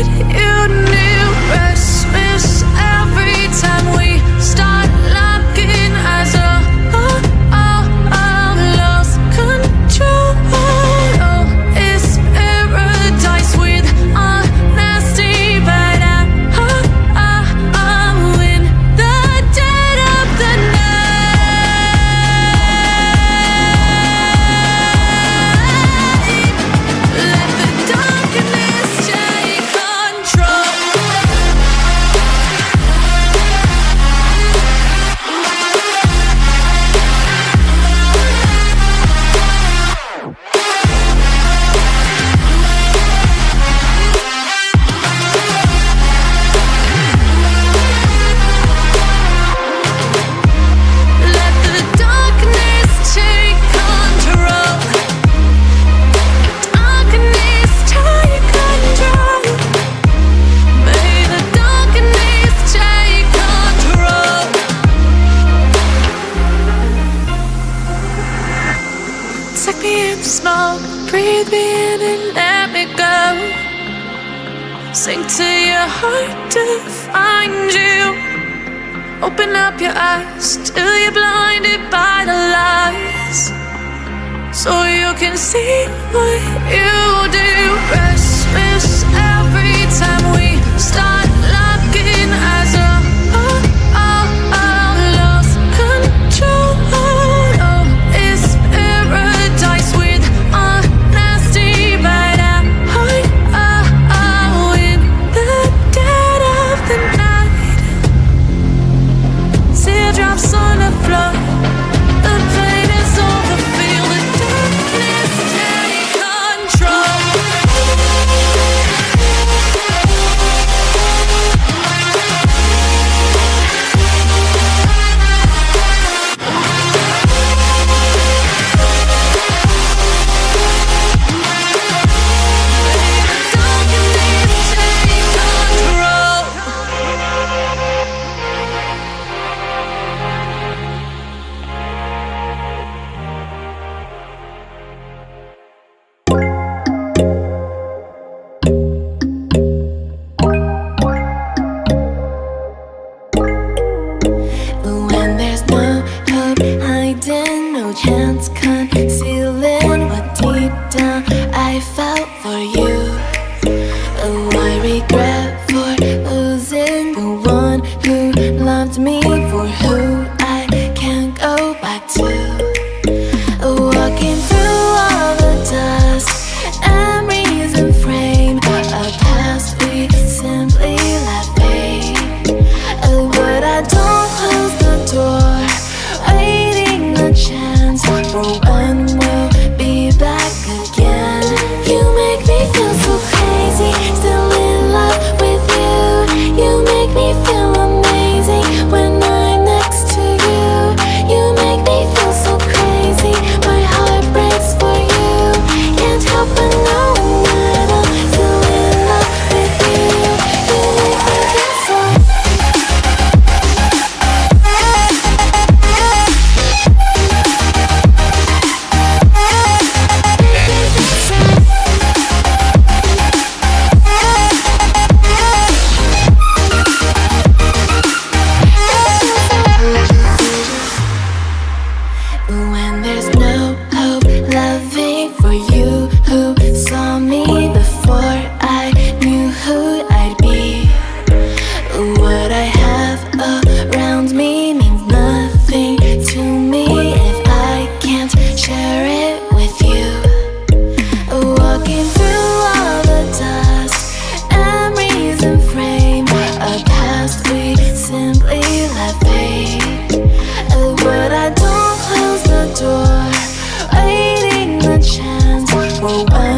what you knew. Restless every time we start looking as a lost control. Oh, it's paradise with honesty, but I'm in the dead of the night. Let the darkness take control. Let the darkness take control. Darkness take control. May the darkness take control. Take me in the smoke, breathe me in and let me go. Sink to your heart to find you. Open up your eyes till you're blinded by the lies, so you can see what you do. Restless every time we start looking as a lost control. Oh, it's paradise with honesty, but I'm in the dead of the night. Teardrops on the floor. The pain is over. Feel the darkness take control. But when there's no hope hiding, no chance concealing what deep down I felt for you. Oh, I regret for losing the one who loved me, for who I can't go back to. Walking through all the dust, memories and frame, a past we simply let fade. Oh, but I don't close the door, waiting a chance for when we'll be back again. You make me feel so crazy, still in love with you. You make me feel amazing when I'm next to you. You make me feel so crazy, my heart breaks for you. Can't help but knowing that I'm still in love with you. You make me feel so. When there's no hope loving for you who saw me before I knew who I'd be. What I have around me means nothing to me if I can't share it with you. Walking through all the dust, memories and frame, a past we simply let fade. But I don't close the door, waiting a chance for when